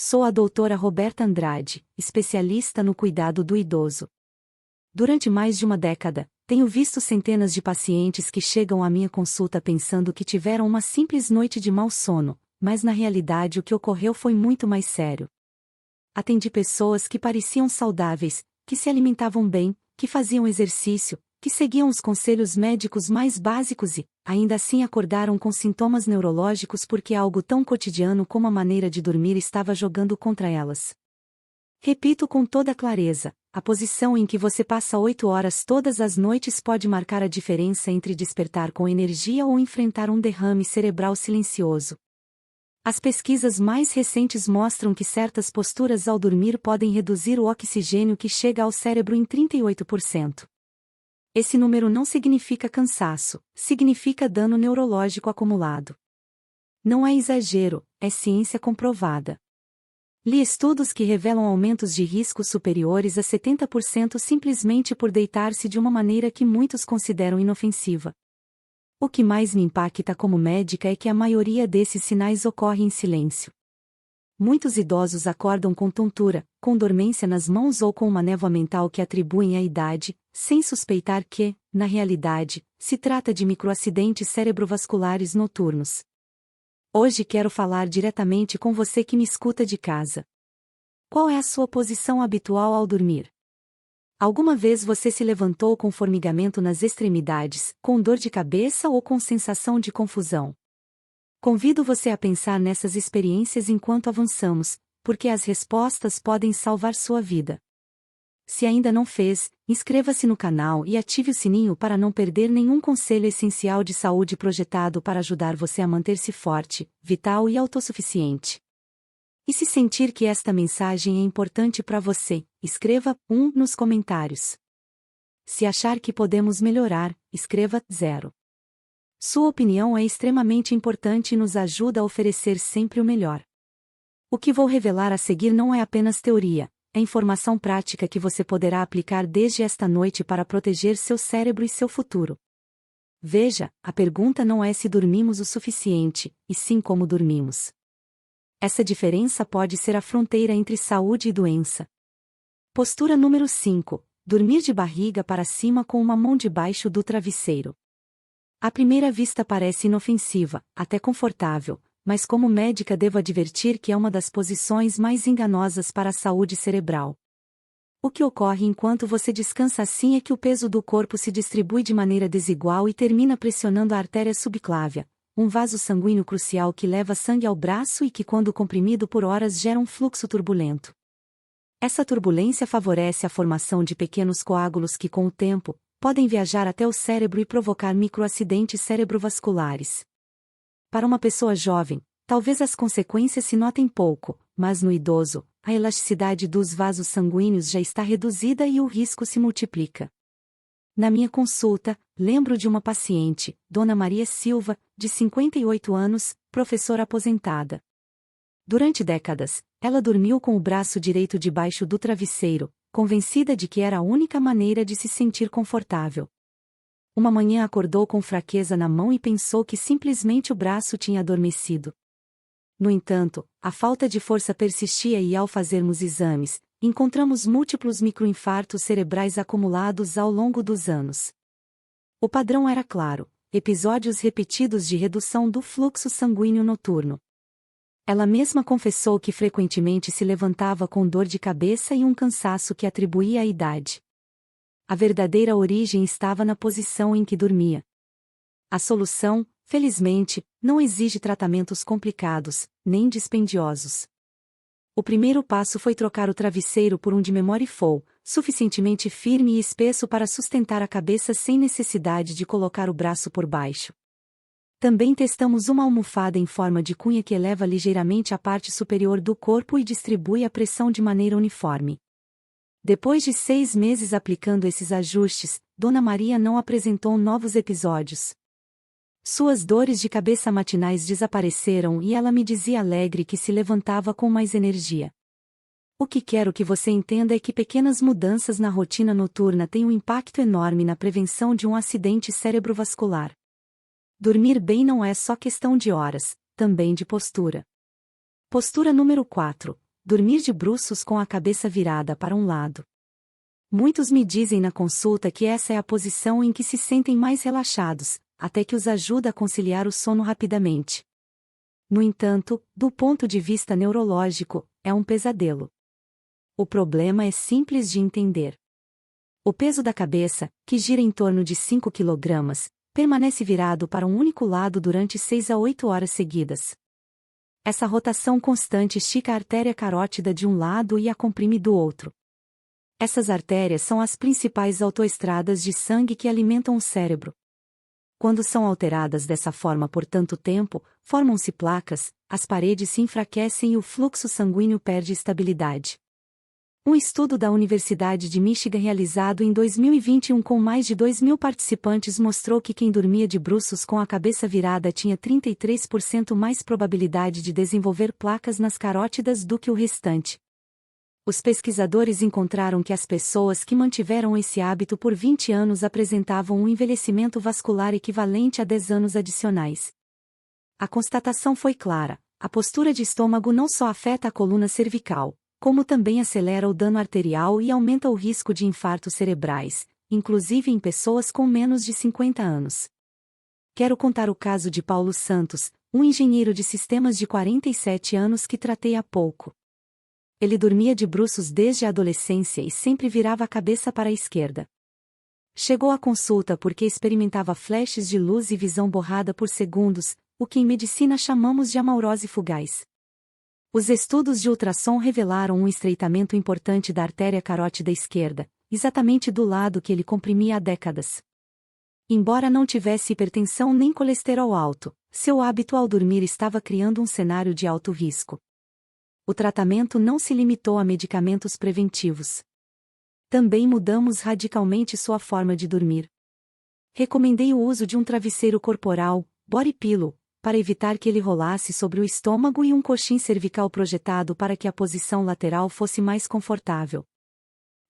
Sou a doutora Roberta Andrade, especialista no cuidado do idoso. Durante mais de uma década, tenho visto centenas de pacientes que chegam à minha consulta pensando que tiveram uma simples noite de mau sono, mas na realidade o que ocorreu foi muito mais sério. Atendi pessoas que pareciam saudáveis, que se alimentavam bem, que faziam exercício, que seguiam os conselhos médicos mais básicos e, ainda assim, acordaram com sintomas neurológicos porque algo tão cotidiano como a maneira de dormir estava jogando contra elas. Repito com toda clareza, a posição em que você passa 8 horas todas as noites pode marcar a diferença entre despertar com energia ou enfrentar um derrame cerebral silencioso. As pesquisas mais recentes mostram que certas posturas ao dormir podem reduzir o oxigênio que chega ao cérebro em 38%. Esse número não significa cansaço, significa dano neurológico acumulado. Não é exagero, é ciência comprovada. Li estudos que revelam aumentos de risco superiores a 70% simplesmente por deitar-se de uma maneira que muitos consideram inofensiva. O que mais me impacta como médica é que a maioria desses sinais ocorre em silêncio. Muitos idosos acordam com tontura, com dormência nas mãos ou com uma névoa mental que atribuem à idade, sem suspeitar que, na realidade, se trata de microacidentes cerebrovasculares noturnos. Hoje quero falar diretamente com você que me escuta de casa. Qual é a sua posição habitual ao dormir? Alguma vez você se levantou com formigamento nas extremidades, com dor de cabeça ou com sensação de confusão? Convido você a pensar nessas experiências enquanto avançamos, porque as respostas podem salvar sua vida. Se ainda não fez, inscreva-se no canal e ative o sininho para não perder nenhum conselho essencial de saúde projetado para ajudar você a manter-se forte, vital e autossuficiente. E se sentir que esta mensagem é importante para você, escreva 1 nos comentários. Se achar que podemos melhorar, escreva 0. Sua opinião é extremamente importante e nos ajuda a oferecer sempre o melhor. O que vou revelar a seguir não é apenas teoria, é informação prática que você poderá aplicar desde esta noite para proteger seu cérebro e seu futuro. Veja, a pergunta não é se dormimos o suficiente, e sim como dormimos. Essa diferença pode ser a fronteira entre saúde e doença. Postura número 5. Dormir de barriga para cima com uma mão debaixo do travesseiro. À primeira vista parece inofensiva, até confortável, mas como médica devo advertir que é uma das posições mais enganosas para a saúde cerebral. O que ocorre enquanto você descansa assim é que o peso do corpo se distribui de maneira desigual e termina pressionando a artéria subclávia, um vaso sanguíneo crucial que leva sangue ao braço e que, quando comprimido por horas, gera um fluxo turbulento. Essa turbulência favorece a formação de pequenos coágulos que, com o tempo, podem viajar até o cérebro e provocar microacidentes cerebrovasculares. Para uma pessoa jovem, talvez as consequências se notem pouco, mas no idoso, a elasticidade dos vasos sanguíneos já está reduzida e o risco se multiplica. Na minha consulta, lembro de uma paciente, Dona Maria Silva, de 58 anos, professora aposentada. Durante décadas, ela dormiu com o braço direito debaixo do travesseiro, convencida de que era a única maneira de se sentir confortável. Uma manhã acordou com fraqueza na mão e pensou que simplesmente o braço tinha adormecido. No entanto, a falta de força persistia e, ao fazermos exames, encontramos múltiplos microinfartos cerebrais acumulados ao longo dos anos. O padrão era claro: episódios repetidos de redução do fluxo sanguíneo noturno. Ela mesma confessou que frequentemente se levantava com dor de cabeça e um cansaço que atribuía à idade. A verdadeira origem estava na posição em que dormia. A solução, felizmente, não exige tratamentos complicados, nem dispendiosos. O primeiro passo foi trocar o travesseiro por um de memory foam, suficientemente firme e espesso para sustentar a cabeça sem necessidade de colocar o braço por baixo. Também testamos uma almofada em forma de cunha que eleva ligeiramente a parte superior do corpo e distribui a pressão de maneira uniforme. Depois de 6 meses aplicando esses ajustes, Dona Maria não apresentou novos episódios. Suas dores de cabeça matinais desapareceram e ela me dizia alegre que se levantava com mais energia. O que quero que você entenda é que pequenas mudanças na rotina noturna têm um impacto enorme na prevenção de um acidente cerebrovascular. Dormir bem não é só questão de horas, também de postura. Postura número 4. dormir de bruços com a cabeça virada para um lado. Muitos me dizem na consulta que essa é a posição em que se sentem mais relaxados, até que os ajuda a conciliar o sono rapidamente. No entanto, do ponto de vista neurológico, é um pesadelo. O problema é simples de entender. O peso da cabeça, que gira em torno de 5 kg, permanece virado para um único lado durante 6 a 8 horas seguidas. Essa rotação constante estica a artéria carótida de um lado e a comprime do outro. Essas artérias são as principais autoestradas de sangue que alimentam o cérebro. Quando são alteradas dessa forma por tanto tempo, formam-se placas, as paredes se enfraquecem e o fluxo sanguíneo perde estabilidade. Um estudo da Universidade de Michigan realizado em 2021 com mais de 2.000 participantes mostrou que quem dormia de bruços com a cabeça virada tinha 33% mais probabilidade de desenvolver placas nas carótidas do que o restante. Os pesquisadores encontraram que as pessoas que mantiveram esse hábito por 20 anos apresentavam um envelhecimento vascular equivalente a 10 anos adicionais. A constatação foi clara: a postura de estômago não só afeta a coluna cervical, como também acelera o dano arterial e aumenta o risco de infartos cerebrais, inclusive em pessoas com menos de 50 anos. Quero contar o caso de Paulo Santos, um engenheiro de sistemas de 47 anos que tratei há pouco. Ele dormia de bruços desde a adolescência e sempre virava a cabeça para a esquerda. Chegou à consulta porque experimentava flashes de luz e visão borrada por segundos, o que em medicina chamamos de amaurose fugaz. Os estudos de ultrassom revelaram um estreitamento importante da artéria carótida esquerda, exatamente do lado que ele comprimia há décadas. Embora não tivesse hipertensão nem colesterol alto, seu hábito ao dormir estava criando um cenário de alto risco. O tratamento não se limitou a medicamentos preventivos. Também mudamos radicalmente sua forma de dormir. Recomendei o uso de um travesseiro corporal, body pillow, para evitar que ele rolasse sobre o estômago e um coxim cervical projetado para que a posição lateral fosse mais confortável.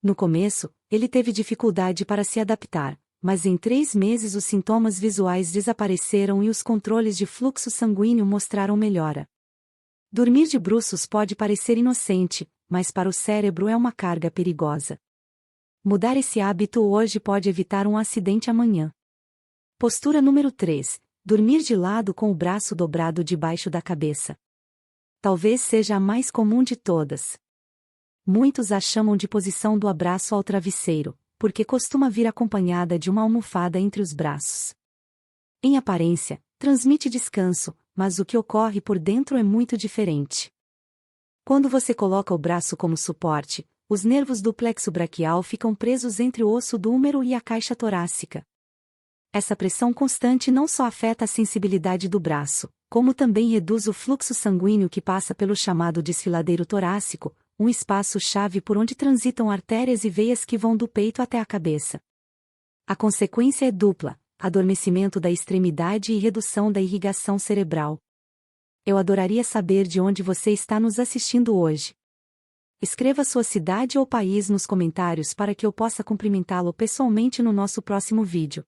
No começo, ele teve dificuldade para se adaptar, mas em 3 meses os sintomas visuais desapareceram e os controles de fluxo sanguíneo mostraram melhora. Dormir de bruços pode parecer inocente, mas para o cérebro é uma carga perigosa. Mudar esse hábito hoje pode evitar um acidente amanhã. Postura número 3. Dormir de lado com o braço dobrado debaixo da cabeça. Talvez seja a mais comum de todas. Muitos a chamam de posição do abraço ao travesseiro, porque costuma vir acompanhada de uma almofada entre os braços. Em aparência, transmite descanso, mas o que ocorre por dentro é muito diferente. Quando você coloca o braço como suporte, os nervos do plexo braquial ficam presos entre o osso do húmero e a caixa torácica. Essa pressão constante não só afeta a sensibilidade do braço, como também reduz o fluxo sanguíneo que passa pelo chamado desfiladeiro torácico, um espaço-chave por onde transitam artérias e veias que vão do peito até a cabeça. A consequência é dupla: adormecimento da extremidade e redução da irrigação cerebral. Eu adoraria saber de onde você está nos assistindo hoje. Escreva sua cidade ou país nos comentários para que eu possa cumprimentá-lo pessoalmente no nosso próximo vídeo.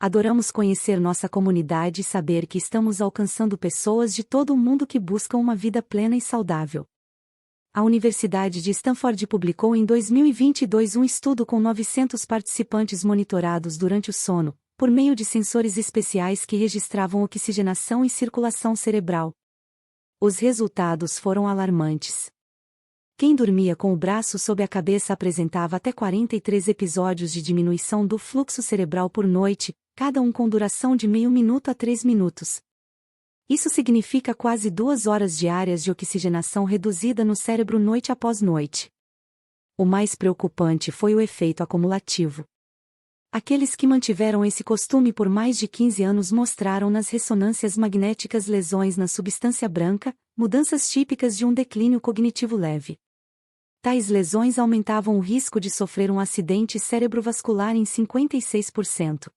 Adoramos conhecer nossa comunidade e saber que estamos alcançando pessoas de todo o mundo que buscam uma vida plena e saudável. A Universidade de Stanford publicou em 2022 um estudo com 900 participantes monitorados durante o sono, por meio de sensores especiais que registravam oxigenação e circulação cerebral. Os resultados foram alarmantes. Quem dormia com o braço sob a cabeça apresentava até 43 episódios de diminuição do fluxo cerebral por noite, cada um com duração de meio minuto a 3 minutos. Isso significa quase 2 horas diárias de oxigenação reduzida no cérebro noite após noite. O mais preocupante foi o efeito acumulativo. Aqueles que mantiveram esse costume por mais de 15 anos mostraram nas ressonâncias magnéticas lesões na substância branca, mudanças típicas de um declínio cognitivo leve. Tais lesões aumentavam o risco de sofrer um acidente cerebrovascular em 56%.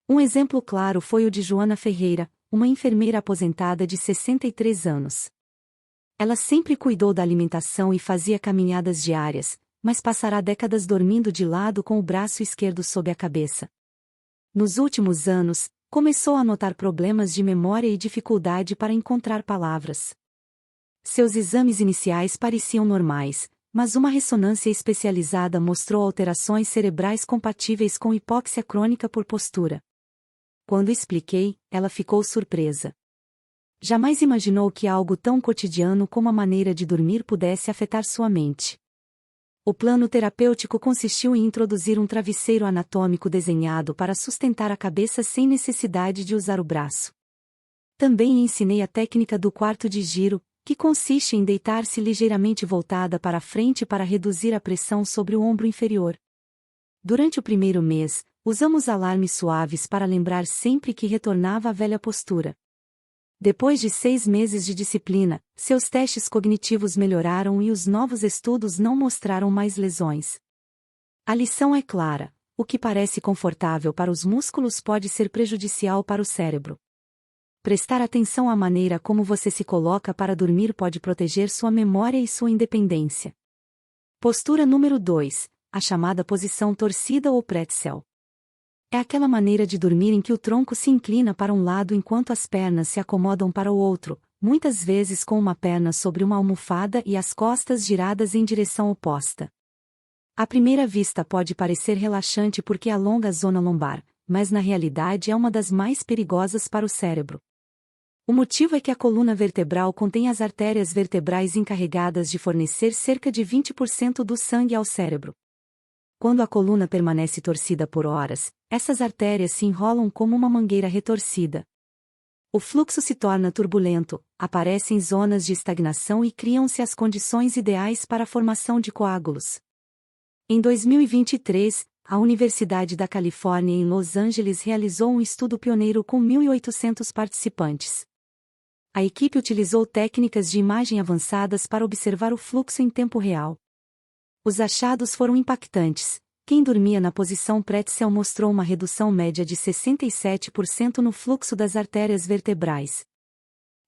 Um exemplo claro foi o de Joana Ferreira, uma enfermeira aposentada de 63 anos. Ela sempre cuidou da alimentação e fazia caminhadas diárias, mas passará décadas dormindo de lado com o braço esquerdo sob a cabeça. Nos últimos anos, começou a notar problemas de memória e dificuldade para encontrar palavras. Seus exames iniciais pareciam normais, mas uma ressonância especializada mostrou alterações cerebrais compatíveis com hipóxia crônica por postura. Quando expliquei, ela ficou surpresa. Jamais imaginou que algo tão cotidiano como a maneira de dormir pudesse afetar sua mente. O plano terapêutico consistiu em introduzir um travesseiro anatômico desenhado para sustentar a cabeça sem necessidade de usar o braço. Também ensinei a técnica do quarto de giro, que consiste em deitar-se ligeiramente voltada para a frente para reduzir a pressão sobre o ombro inferior. Durante o primeiro mês, usamos alarmes suaves para lembrar sempre que retornava à velha postura. Depois de 6 meses de disciplina, seus testes cognitivos melhoraram e os novos estudos não mostraram mais lesões. A lição é clara: o que parece confortável para os músculos pode ser prejudicial para o cérebro. Prestar atenção à maneira como você se coloca para dormir pode proteger sua memória e sua independência. Postura número 2, a chamada posição torcida ou pretzel. É aquela maneira de dormir em que o tronco se inclina para um lado enquanto as pernas se acomodam para o outro, muitas vezes com uma perna sobre uma almofada e as costas giradas em direção oposta. À primeira vista pode parecer relaxante porque alonga a zona lombar, mas na realidade é uma das mais perigosas para o cérebro. O motivo é que a coluna vertebral contém as artérias vertebrais encarregadas de fornecer cerca de 20% do sangue ao cérebro. Quando a coluna permanece torcida por horas, essas artérias se enrolam como uma mangueira retorcida. O fluxo se torna turbulento, aparecem zonas de estagnação e criam-se as condições ideais para a formação de coágulos. Em 2023, a Universidade da Califórnia em Los Angeles realizou um estudo pioneiro com 1.800 participantes. A equipe utilizou técnicas de imagem avançadas para observar o fluxo em tempo real. Os achados foram impactantes. Quem dormia na posição pretzel mostrou uma redução média de 67% no fluxo das artérias vertebrais.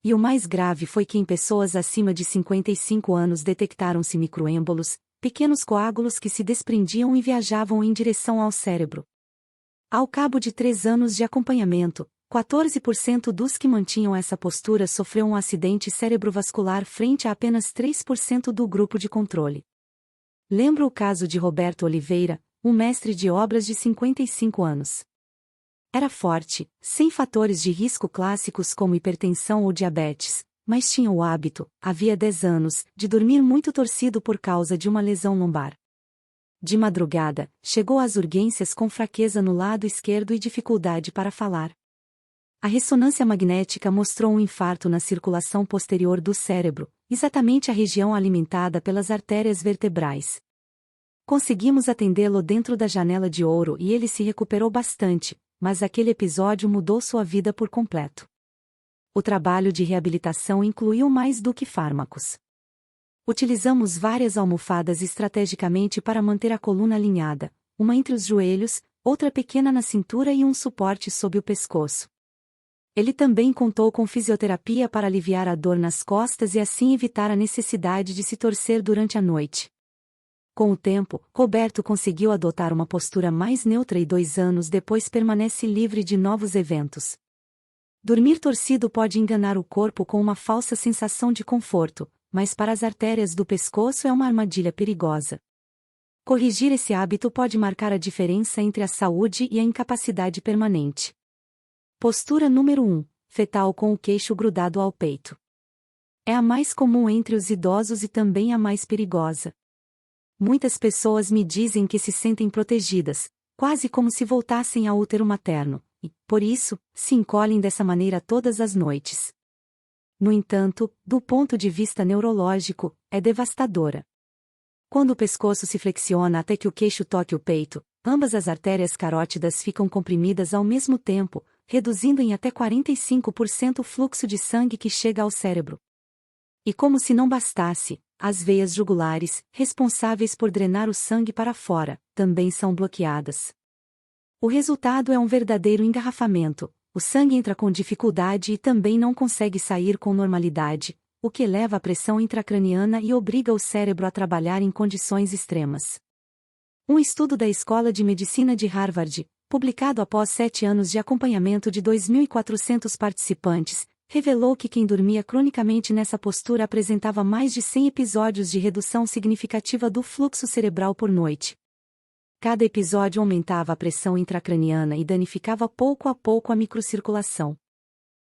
E o mais grave foi que em pessoas acima de 55 anos detectaram-se microêmbolos, pequenos coágulos que se desprendiam e viajavam em direção ao cérebro. Ao cabo de 3 anos de acompanhamento, 14% dos que mantinham essa postura sofreu um acidente cerebrovascular frente a apenas 3% do grupo de controle. Lembro o caso de Roberto Oliveira, um mestre de obras de 55 anos. Era forte, sem fatores de risco clássicos como hipertensão ou diabetes, mas tinha o hábito, havia 10 anos, de dormir muito torcido por causa de uma lesão lombar. De madrugada, chegou às urgências com fraqueza no lado esquerdo e dificuldade para falar. A ressonância magnética mostrou um infarto na circulação posterior do cérebro, exatamente a região alimentada pelas artérias vertebrais. Conseguimos atendê-lo dentro da janela de ouro e ele se recuperou bastante, mas aquele episódio mudou sua vida por completo. O trabalho de reabilitação incluiu mais do que fármacos. Utilizamos várias almofadas estrategicamente para manter a coluna alinhada, uma entre os joelhos, outra pequena na cintura e um suporte sob o pescoço. Ele também contou com fisioterapia para aliviar a dor nas costas e assim evitar a necessidade de se torcer durante a noite. Com o tempo, Roberto conseguiu adotar uma postura mais neutra e 2 anos depois permanece livre de novos eventos. Dormir torcido pode enganar o corpo com uma falsa sensação de conforto, mas para as artérias do pescoço é uma armadilha perigosa. Corrigir esse hábito pode marcar a diferença entre a saúde e a incapacidade permanente. Postura número 1, fetal com o queixo grudado ao peito. É a mais comum entre os idosos e também a mais perigosa. Muitas pessoas me dizem que se sentem protegidas, quase como se voltassem ao útero materno, e, por isso, se encolhem dessa maneira todas as noites. No entanto, do ponto de vista neurológico, é devastadora. Quando o pescoço se flexiona até que o queixo toque o peito, ambas as artérias carótidas ficam comprimidas ao mesmo tempo, reduzindo em até 45% o fluxo de sangue que chega ao cérebro. E como se não bastasse, as veias jugulares, responsáveis por drenar o sangue para fora, também são bloqueadas. O resultado é um verdadeiro engarrafamento, o sangue entra com dificuldade e também não consegue sair com normalidade, o que eleva a pressão intracraniana e obriga o cérebro a trabalhar em condições extremas. Um estudo da Escola de Medicina de Harvard, publicado após 7 anos de acompanhamento de 2.400 participantes, revelou que quem dormia cronicamente nessa postura apresentava mais de 100 episódios de redução significativa do fluxo cerebral por noite. Cada episódio aumentava a pressão intracraniana e danificava pouco a pouco a microcirculação.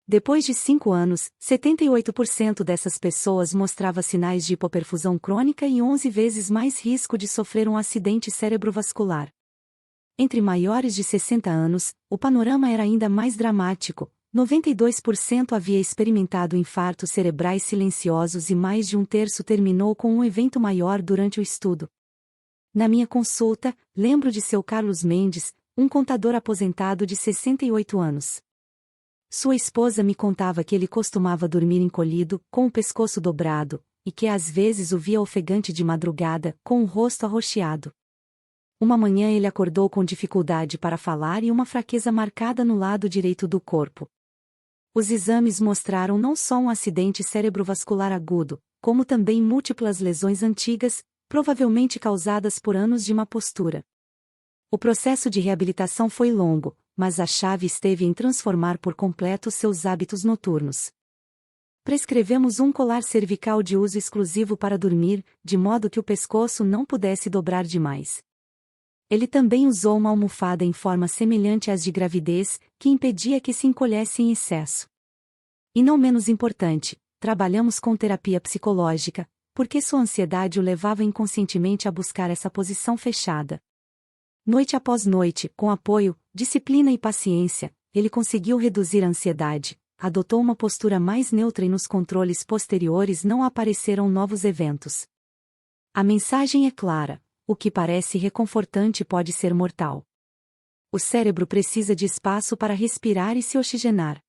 Depois de 5 anos, 78% dessas pessoas mostrava sinais de hipoperfusão crônica e 11 vezes mais risco de sofrer um acidente cerebrovascular. Entre maiores de 60 anos, o panorama era ainda mais dramático. 92% havia experimentado infartos cerebrais silenciosos e mais de um terço terminou com um evento maior durante o estudo. Na minha consulta, lembro de seu Carlos Mendes, um contador aposentado de 68 anos. Sua esposa me contava que ele costumava dormir encolhido, com o pescoço dobrado, e que às vezes o via ofegante de madrugada, com o rosto arroxeado. Uma manhã ele acordou com dificuldade para falar e uma fraqueza marcada no lado direito do corpo. Os exames mostraram não só um acidente cerebrovascular agudo, como também múltiplas lesões antigas, provavelmente causadas por anos de má postura. O processo de reabilitação foi longo, mas a chave esteve em transformar por completo seus hábitos noturnos. Prescrevemos um colar cervical de uso exclusivo para dormir, de modo que o pescoço não pudesse dobrar demais. Ele também usou uma almofada em forma semelhante às de gravidez, que impedia que se encolhesse em excesso. E não menos importante, trabalhamos com terapia psicológica, porque sua ansiedade o levava inconscientemente a buscar essa posição fechada. Noite após noite, com apoio, disciplina e paciência, ele conseguiu reduzir a ansiedade, adotou uma postura mais neutra e nos controles posteriores não apareceram novos eventos. A mensagem é clara: o que parece reconfortante pode ser mortal. O cérebro precisa de espaço para respirar e se oxigenar.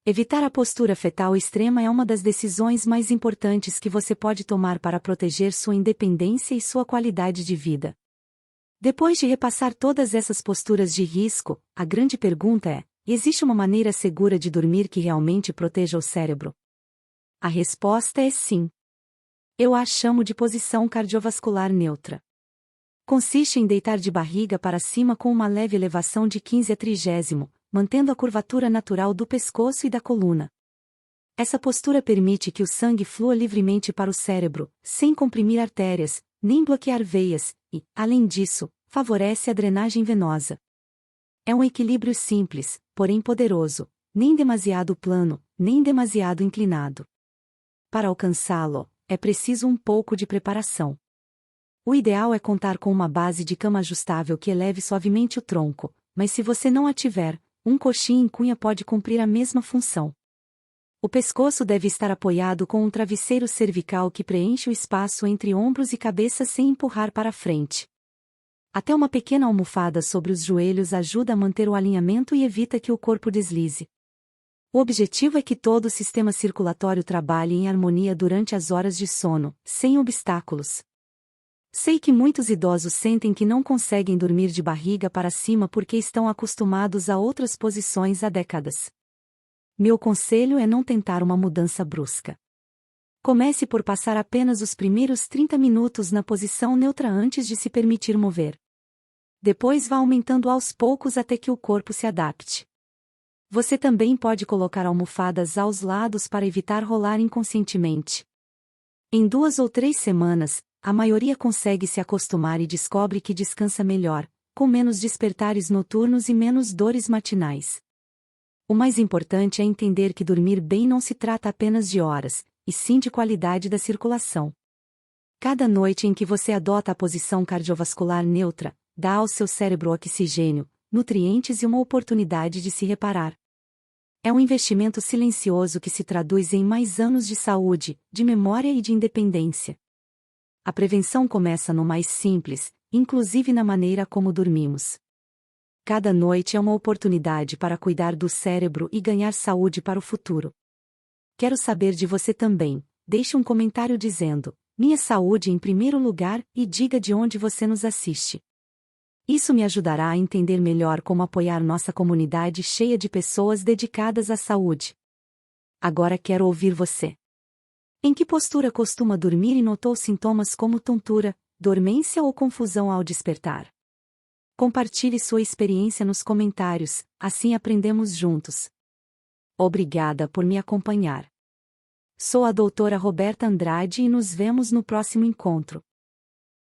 Evitar a postura fetal extrema é uma das decisões mais importantes que você pode tomar para proteger sua independência e sua qualidade de vida. Depois de repassar todas essas posturas de risco, a grande pergunta é: existe uma maneira segura de dormir que realmente proteja o cérebro? A resposta é sim. Eu a chamo de posição cardiovascular neutra. Consiste em deitar de barriga para cima com uma leve elevação de 15 a 30, mantendo a curvatura natural do pescoço e da coluna. Essa postura permite que o sangue flua livremente para o cérebro, sem comprimir artérias, nem bloquear veias, e, além disso, favorece a drenagem venosa. É um equilíbrio simples, porém poderoso, nem demasiado plano, nem demasiado inclinado. Para alcançá-lo, é preciso um pouco de preparação. O ideal é contar com uma base de cama ajustável que eleve suavemente o tronco, mas se você não a tiver, um coxim em cunha pode cumprir a mesma função. O pescoço deve estar apoiado com um travesseiro cervical que preenche o espaço entre ombros e cabeça sem empurrar para frente. Até uma pequena almofada sobre os joelhos ajuda a manter o alinhamento e evita que o corpo deslize. O objetivo é que todo o sistema circulatório trabalhe em harmonia durante as horas de sono, sem obstáculos. Sei que muitos idosos sentem que não conseguem dormir de barriga para cima porque estão acostumados a outras posições há décadas. Meu conselho é não tentar uma mudança brusca. Comece por passar apenas os primeiros 30 minutos na posição neutra antes de se permitir mover. Depois vá aumentando aos poucos até que o corpo se adapte. Você também pode colocar almofadas aos lados para evitar rolar inconscientemente. Em 2 ou 3 semanas, a maioria consegue se acostumar e descobre que descansa melhor, com menos despertares noturnos e menos dores matinais. O mais importante é entender que dormir bem não se trata apenas de horas, e sim de qualidade da circulação. Cada noite em que você adota a posição cardiovascular neutra, dá ao seu cérebro oxigênio, nutrientes e uma oportunidade de se reparar. É um investimento silencioso que se traduz em mais anos de saúde, de memória e de independência. A prevenção começa no mais simples, inclusive na maneira como dormimos. Cada noite é uma oportunidade para cuidar do cérebro e ganhar saúde para o futuro. Quero saber de você também. Deixe um comentário dizendo: minha saúde em primeiro lugar, e diga de onde você nos assiste. Isso me ajudará a entender melhor como apoiar nossa comunidade cheia de pessoas dedicadas à saúde. Agora quero ouvir você. Em que postura costuma dormir e notou sintomas como tontura, dormência ou confusão ao despertar? Compartilhe sua experiência nos comentários, assim aprendemos juntos. Obrigada por me acompanhar. Sou a doutora Roberta Andrade e nos vemos no próximo encontro.